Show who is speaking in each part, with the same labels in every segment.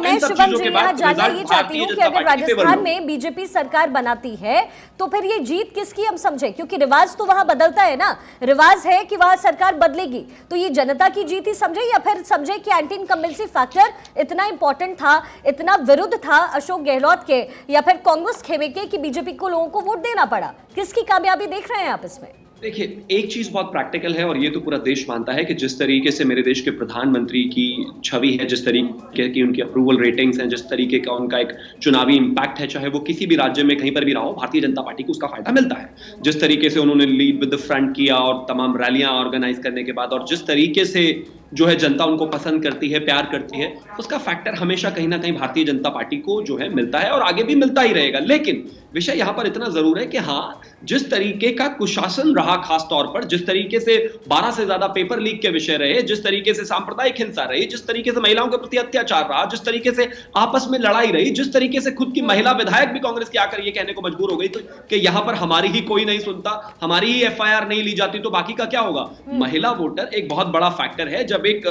Speaker 1: मैं शिवम जी यहाँ जानना ये चाहती हूँ कि अगर राजस्थान में बीजेपी सरकार बनाती है तो फिर ये जीत किसकी हम समझे, क्योंकि रिवाज तो वहां बदलता है ना, रिवाज है कि वहां सरकार बदलेगी, तो ये जनता की जीत ही समझे या फिर समझे कि एंटी इनकम्बेंसी फैक्टर इतना इंपॉर्टेंट था, इतना विरुद्ध था अशोक गहलोत के या फिर कांग्रेस खेमे के कि बीजेपी को लोगों को वोट देना पड़ा। किसकी कामयाबी देख रहे हैं आप इसमें?
Speaker 2: देखिए, एक चीज बहुत प्रैक्टिकल है और ये तो पूरा देश मानता है कि जिस तरीके से मेरे देश के प्रधानमंत्री की छवि है, जिस तरीके की उनकी अप्रूवल रेटिंग्स हैं, जिस तरीके का उनका एक चुनावी इंपैक्ट है, चाहे वो किसी भी राज्य में कहीं पर भी रहा हो, भारतीय जनता पार्टी को उसका फायदा मिलता है। जिस तरीके से उन्होंने लीड विद द फ्रंट किया और तमाम रैलियां ऑर्गेनाइज करने के बाद, और जिस तरीके से जो है जनता उनको पसंद करती है, प्यार करती है, उसका फैक्टर हमेशा कहीं ना कहीं भारतीय जनता पार्टी को जो है मिलता है और आगे भी मिलता ही रहेगा। लेकिन विषय यहां पर इतना जरूर है कि हाँ, जिस तरीके का कुशासन रहा, खास तौर पर जिस तरीके से 12 से ज्यादा पेपर लीक के विषय रहे, जिस तरीके से सांप्रदायिक हिंसा रही, जिस तरीके से महिलाओं के प्रति अत्याचार रहा, जिस तरीके से आपस में लड़ाई रही, जिस तरीके से खुद की महिला विधायक भी कांग्रेस की आकर ये कहने को मजबूर हो गई तो कि यहां पर हमारी ही कोई नहीं सुनता, हमारी ही एफआईआर नहीं ली जाती, तो बाकी का क्या होगा। महिला वोटर एक बहुत बड़ा फैक्टर है। जब एक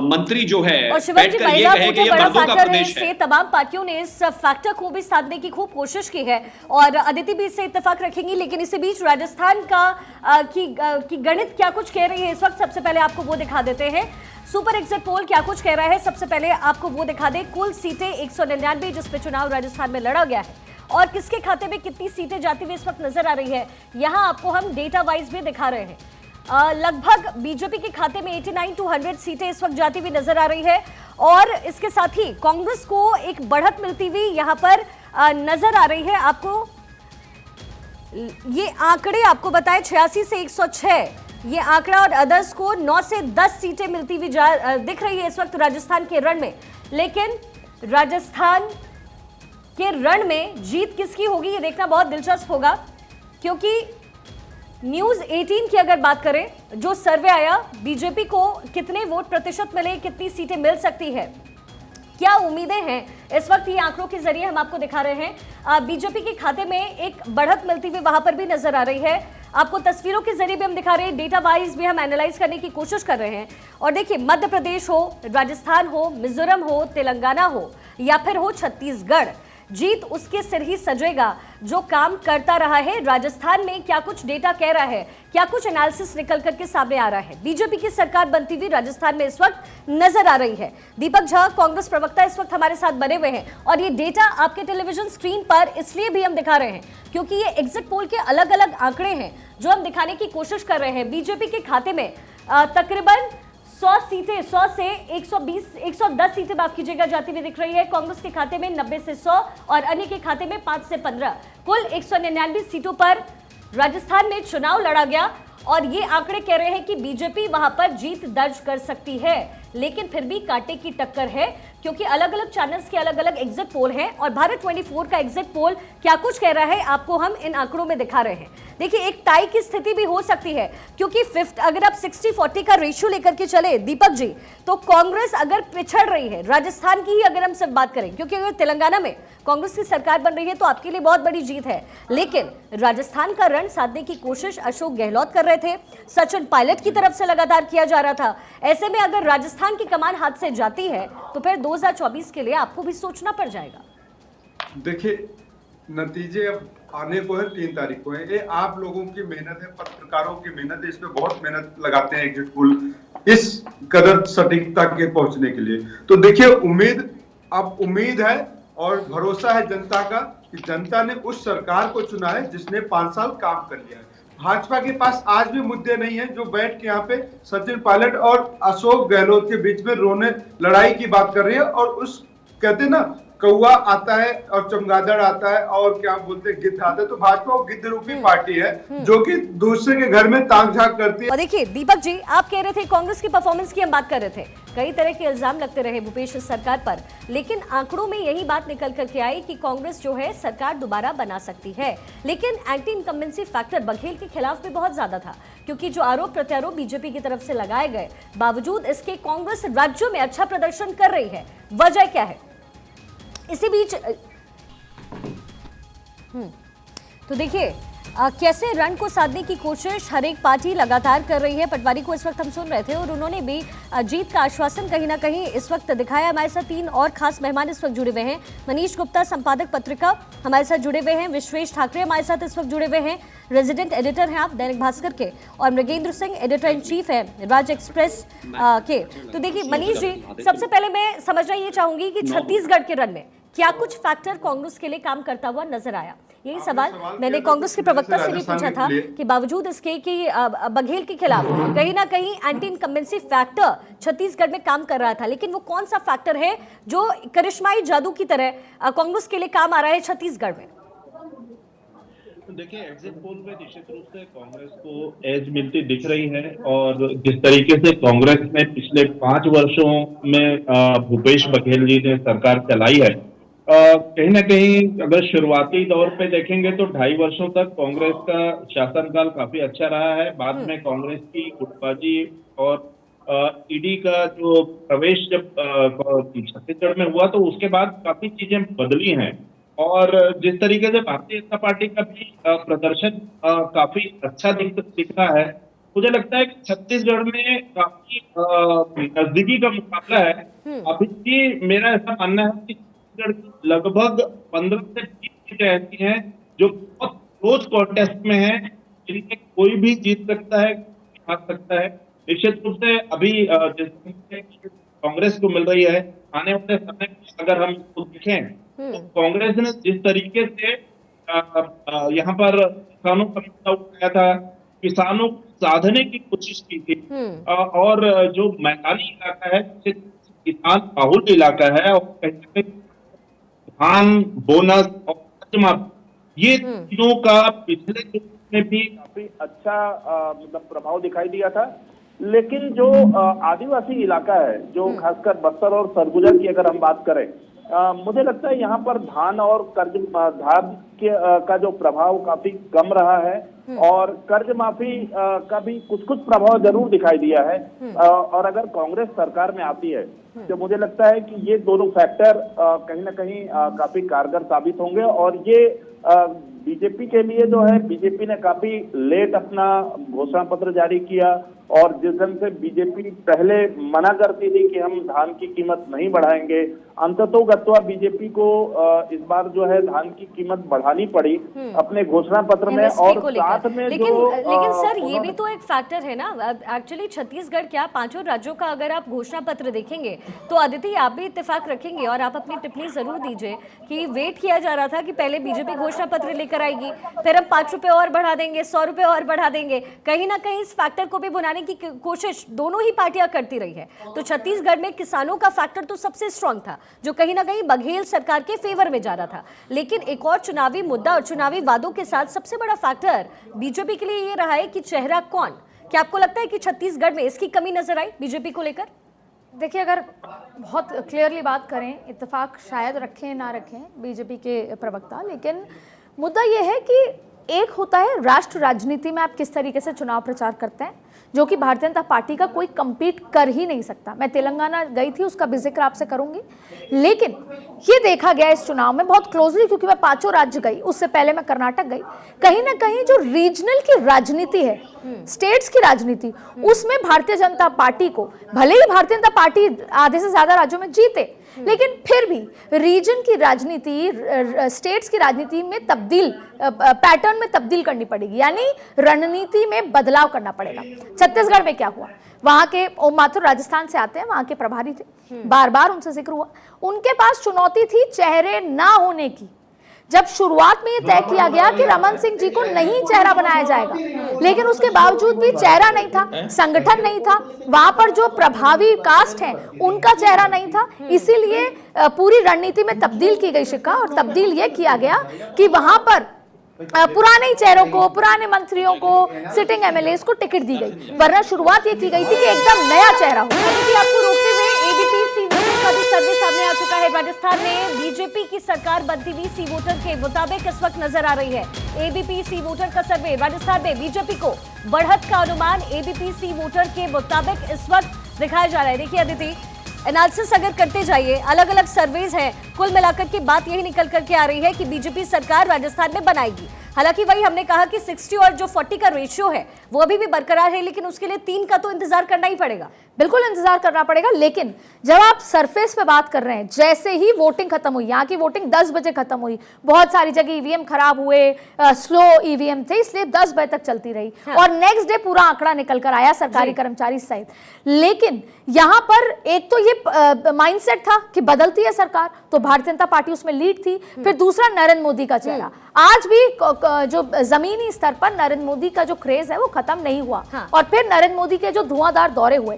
Speaker 2: मंत्री जो है
Speaker 1: और शिवम जी, महिला वोट जो बड़ा फैक्टर है, इससे तमाम पार्टियों ने इस फैक्टर को भी साधने की खूब कोशिश की है और अदिति भी इससे इत्तेफाक रखेंगी। लेकिन इसी बीच राजस्थान की गणित क्या कुछ कह रही है इस वक्त, सबसे पहले आपको वो दिखा देते हैं। सुपर एग्जिट पोल क्या कुछ कह रहा है, सबसे पहले आपको वो दिखा दे। कुल सीटें 199 जिस पे चुनाव राजस्थान में लड़ा गया है और किसके खाते में कितनी सीटें जाती हुई इस वक्त नजर आ रही है, यहां आपको हम डेटा वाइज भी दिखा रहे हैं। लगभग बीजेपी के खाते में 89 to 100 सीटें इस वक्त जाती हुई नजर आ रही है और इसके साथ ही कांग्रेस को एक बढ़त मिलती हुई यहां पर नजर आ रही है। आपको ये आंकड़े आपको बताएं, 86 से 106 ये आंकड़ा, और अदर्स को 9 से 10 सीटें मिलती हुई दिख रही है इस वक्त राजस्थान के रण में। लेकिन राजस्थान के रण में जीत किसकी होगी ये देखना बहुत दिलचस्प होगा, क्योंकि न्यूज 18 की अगर बात करें, जो सर्वे आया, बीजेपी को कितने वोट प्रतिशत मिले, कितनी सीटें मिल सकती है, क्या उम्मीदें हैं, इस वक्त ये आंकड़ों के जरिए हम आपको दिखा रहे हैं। बीजेपी के खाते में एक बढ़त मिलती हुई वहां पर भी नजर आ रही है। आपको तस्वीरों के जरिए भी हम दिखा रहे हैं, डेटा वाइज भी हम एनालाइज करने की कोशिश कर रहे हैं। और देखिए, मध्य प्रदेश हो, राजस्थान हो, मिजोरम हो, तेलंगाना हो या फिर हो छत्तीसगढ़, जीत उसके सिर ही सजेगा जो काम करता रहा है। राजस्थान में क्या कुछ डेटा कह रहा है, क्या कुछ एनालिसिस निकल करके सामने आ रहा है। बीजेपी की सरकार बनती हुई राजस्थान में इस वक्त नजर आ रही है। दीपक झा, कांग्रेस प्रवक्ता, इस वक्त हमारे साथ बने हुए हैं और ये डेटा आपके टेलीविजन स्क्रीन पर इसलिए भी हम दिखा रहे हैं क्योंकि ये एग्जिट पोल के अलग अलग आंकड़े हैं जो हम दिखाने की कोशिश कर रहे हैं। बीजेपी के खाते में तकरीबन 100 सीटें, 100 से 120, 110 सीटें माफ कीजिएगा जाती हुई दिख रही है। कांग्रेस के खाते में 90 से 100 और अन्य के खाते में 5 से 15, कुल 199 सीटों पर राजस्थान में चुनाव लड़ा गया और ये आंकड़े कह रहे हैं कि बीजेपी वहां पर जीत दर्ज कर सकती है। लेकिन फिर भी कांटे की टक्कर है क्योंकि अलग अलग चैनल्स के अलग अलग एग्जिट पोल हैं और भारत 24 का एग्जिट पोल क्या कुछ कह रहा है आपको हम इन आंकड़ों में दिखा रहे हैं। देखिए, एक टाई की स्थिति भी हो सकती है क्योंकि फिफ्थ अगर आप 60-40 का रेशियो लेकर के चले दीपक जी, तो कांग्रेस अगर पिछड़ रही है, राजस्थान की ही अगर हम सिर्फ बात करें, क्योंकि अगर तेलंगाना में कांग्रेस की सरकार बन रही है तो आपके लिए बहुत बड़ी जीत है, लेकिन राजस्थान का रण साधने की कोशिश अशोक गहलोत कर रहे थे, सचिन पायलट की तरफ से लगातार किया जा रहा था। ऐसे में अगर राजस्थान की कमान हाथ से जाती है तो फिर 2024 के लिए आपको भी सोचना पड़ जाएगा।
Speaker 3: देखिए, नतीजे अब आने को है, 3 तारीख को है। ये आप लोगों की मेहनत है, पत्रकारों की मेहनत है, इसमें बहुत मेहनत लगाते हैं एग्जिट पोल इस कदर सटीकता के पहुंचने के लिए। तो देखिए, उम्मीद है और भरोसा है जनता का कि जनता ने उस सरकार को चुना है जिसने 5 साल काम कर लिया है। भाजपा के पास आज भी मुद्दे नहीं है जो बैठ के यहाँ पे सचिन पायलट और अशोक गहलोत के बीच में रोने लड़ाई की बात कर रही है। और उस कहते ना, कौवा आता है और चमगादड़ आता है और क्या बोलते हैं, गिद्ध आता है। तो भाजपा वो गिद्ध रूपी पार्टी है जो कि दूसरे के घर में ताक झाक करती है।
Speaker 1: और देखिए दीपक जी, आप कह रहे थे कांग्रेस की परफॉर्मेंस की हम बात कर रहे थे, कई तरह के इल्जाम लगते रहे भूपेश सरकार पर, लेकिन आंकड़ों में यही बात निकल करके आई कि कांग्रेस जो है सरकार दोबारा बना सकती है। लेकिन एंटी इनकम्बेंसी फैक्टर बघेल के खिलाफ भी बहुत ज्यादा था क्योंकि जो आरोप प्रत्यारोप बीजेपी की तरफ से लगाए गए, बावजूद इसके कांग्रेस राज्यों में अच्छा प्रदर्शन कर रही है। वजह क्या है? इसी बीच तो देखिए कैसे रण को साधने की कोशिश हर एक पार्टी लगातार कर रही है। पटवारी को इस वक्त हम सुन रहे थे और उन्होंने भी जीत का आश्वासन कहीं ना कहीं इस वक्त दिखाया। हमारे साथ 3 और खास मेहमान इस वक्त जुड़े हुए हैं। मनीष गुप्ता, संपादक पत्रिका, हमारे साथ जुड़े हुए हैं। विश्वेश ठाकरे हमारे साथ इस वक्त जुड़े हुए हैं, रेजिडेंट एडिटर हैं आप दैनिक भास्कर के। और Mrigendra Singh, editor in chief है राज एक्सप्रेस के। तो देखिए मनीष जी, सबसे पहले मैं समझना ये चाहूंगी कि छत्तीसगढ़ के रण में क्या कुछ फैक्टर कांग्रेस के लिए काम करता हुआ नजर आया? यही सवाल मैंने कांग्रेस के प्रवक्ता से भी पूछा था कि बावजूद इसके कि बघेल के खिलाफ कहीं ना कहीं एंटी इनकम्बेंसी फैक्टर छत्तीसगढ़ में काम कर रहा था, लेकिन वो कौन सा फैक्टर है जो करिश्माई जादू की तरह कांग्रेस के लिए काम आ रहा है छत्तीसगढ़ में?
Speaker 4: देखिए, एग्जिट पोल में निश्चित रूप से कांग्रेस को एज मिलती दिख रही है और जिस तरीके से कांग्रेस ने पिछले 5 वर्षों में भूपेश बघेल जी ने सरकार चलाई है, कहीं ना कहीं अगर शुरुआती दौर पे देखेंगे तो 2.5 वर्षों तक कांग्रेस का शासनकाल काफी अच्छा रहा है। बाद में कांग्रेस की गुटबाजी और ईडी का जो प्रवेश जब छत्तीसगढ़ में हुआ तो उसके बाद काफी चीजें बदली हैं और जिस तरीके से भारतीय जनता पार्टी का भी प्रदर्शन काफी अच्छा दिख रहा है, मुझे लगता है कि छत्तीसगढ़ में काफी नजदीकी का मुकाबला है। अभी भी मेरा ऐसा मानना है कि लगभग 15 से 20 सीटें ऐसी हैं जो बहुत क्लोज कॉन्टेस्ट में हैं, जिनमें कोई भी जीत सकता है, हार सकता है। निश्चित रूप से अभी कांग्रेस को मिल रही है, आने वाले समय में अगर हम इसको देखें तो कांग्रेस ने जिस तरीके से यहाँ पर किसानों का मुद्दा उठाया था, किसानों को साधने की कोशिश की थी और जो मैदानी इलाका है, किसान बाहुल इलाका है और धान, बोनस और कर्जमाफी, ये तीनों का पिछले में भी काफी अच्छा मतलब प्रभाव दिखाई दिया था। लेकिन जो आदिवासी इलाका है, जो खासकर बस्तर और सरगुजा की अगर हम बात करें, मुझे लगता है यहाँ पर धान और धान का जो प्रभाव काफी कम रहा है और कर्ज माफी का भी कुछ प्रभाव जरूर दिखाई दिया है। और अगर कांग्रेस सरकार में आती है तो मुझे लगता है कि ये दोनों फैक्टर कहीं ना कहीं काफी कारगर साबित होंगे और ये बीजेपी के लिए जो है, बीजेपी ने काफी लेट अपना घोषणा पत्र जारी किया और जिस ढंग से बीजेपी पहले मना करती थी कि हम धान की कीमत नहीं बढ़ाएंगे, अंततोगत्वा बीजेपी को इस बार जो है धान की कीमत बढ़ानी पड़ी अपने घोषणा पत्र में। और साथ में
Speaker 1: लेकिन सर ये भी तो एक फैक्टर है ना, एक्चुअली छत्तीसगढ़ क्या 5 राज्यों का अगर आप घोषणा पत्र देखेंगे तो आदित्य आप भी इत्तेफाक रखेंगे और आप अपनी टिप्पणी जरूर दीजिए कि वेट किया जा रहा था कि पहले बीजेपी घोषणा पत्र लेकर आएगी, फिर हम 5 रुपए और बढ़ा देंगे, 100 रुपए और बढ़ा देंगे। कहीं ना कहीं इस फैक्टर को भी बुनाने की कोशिश दोनों ही पार्टियां करती रही है। तो छत्तीसगढ़ में किसानों का फैक्टर तो सबसे स्ट्रांग था, जो कहीं ना कहीं बघेल सरकार के फेवर में जा रहा था। लेकिन एक और चुनावी मुद्दा और चुनावी वादों के साथ सबसे बड़ा फैक्टर बीजेपी के लिए ये रहा है कि चेहरा कौन। क्या आपको लगता है कि छत्तीसगढ़ में इसकी कमी नजर आई बीजेपी को लेकर?
Speaker 5: देखिए, अगर बहुत क्लियरली बात करें, इत्तेफाक शायद रखें ना रखें बीजेपी के प्रवक्ता, लेकिन मुद्दा यह है कि एक होता है राष्ट्र राजनीति में आप किस तरीके से चुनाव प्रचार करते हैं, जो कि भारतीय जनता पार्टी का कोई कम्पीट कर ही नहीं सकता। मैं तेलंगाना गई थी, उसका भी जिक्र आपसे करूंगी, लेकिन ये देखा गया इस चुनाव में बहुत क्लोजली, क्योंकि मैं 5 राज्य गई, उससे पहले मैं कर्नाटक गई। कहीं ना कहीं जो रीजनल की राजनीति है, स्टेट्स की राजनीति, उसमें भारतीय जनता पार्टी को, भले ही भारतीय जनता पार्टी आधे से ज्यादा राज्यों में जीते, लेकिन फिर भी रीजन की राजनीति, स्टेट्स की राजनीति में तब्दील, पैटर्न में तब्दील करनी पड़ेगी, यानी रणनीति में बदलाव करना पड़ेगा। छत्तीसगढ़ में क्या हुआ, वहां के ओम माथुर राजस्थान से आते हैं, वहां के प्रभारी थे, बार बार उनसे जिक्र हुआ, उनके पास चुनौती थी चेहरे ना होने की। जब शुरुआत में ये तय किया गया कि रमन सिंह जी को नहीं चेहरा बनाया जाएगा, लेकिन उसके बावजूद भी चेहरा नहीं था, संगठन नहीं था, वहां पर जो प्रभावी कास्ट है उनका चेहरा नहीं था, इसीलिए पूरी रणनीति में तब्दील की गई शिक्षा। और तब्दील ये किया गया कि वहां पर पुराने चेहरों को, पुराने मंत्रियों को, सिटिंग एमएलएस को टिकट दी गई, वरना शुरुआत ये की गई थी कि एकदम नया चेहरा हो।
Speaker 1: आपको रोकते हुए एबीपी सी वोटर का भी सर्वे सामने आ चुका है। राजस्थान में बीजेपी की सरकार बनती हुई सी वोटर के मुताबिक इस वक्त नजर आ रही है। एबीपी सी वोटर का सर्वे, राजस्थान में बीजेपी को बढ़त का अनुमान एबीपी सी वोटर के मुताबिक इस वक्त दिखाया जा रहा है। देखिए अदिति, एनालिसिस अगर करते जाइए, अलग अलग सर्वेज हैं, कुल मिलाकर के बात यही निकल करके आ रही है कि बीजेपी सरकार राजस्थान में बनाएगी। हालांकि वही हमने कहा कि 60 और जो 40 का रेशियो है वो अभी भी बरकरार है, लेकिन उसके लिए 3 का तो इंतजार करना ही पड़ेगा।
Speaker 5: बिल्कुल इंतजार करना पड़ेगा, लेकिन जब आप सरफेस पे बात कर रहे हैं, जैसे ही वोटिंग खत्म हुई, यहाँ की वोटिंग 10 बजे खत्म हुई, बहुत सारी जगह ईवीएम खराब हुए, स्लो ईवीएम थे, इसलिए 10 बजे तक चलती रही।
Speaker 1: हाँ।
Speaker 5: और नेक्स्ट डे पूरा आंकड़ा निकल कर आया सरकारी कर्मचारी सहित। लेकिन यहाँ पर एक तो ये माइंडसेट था कि बदलती है सरकार, तो भारतीय जनता पार्टी उसमें लीड थी। फिर दूसरा नरेंद्र मोदी का चेहरा, आज भी जो जमीनी स्तर पर नरेंद्र मोदी का जो क्रेज है वो खत्म नहीं हुआ।
Speaker 1: हाँ।
Speaker 5: और फिर नरेंद्र मोदी के जो धुआंधार दौरे हुए,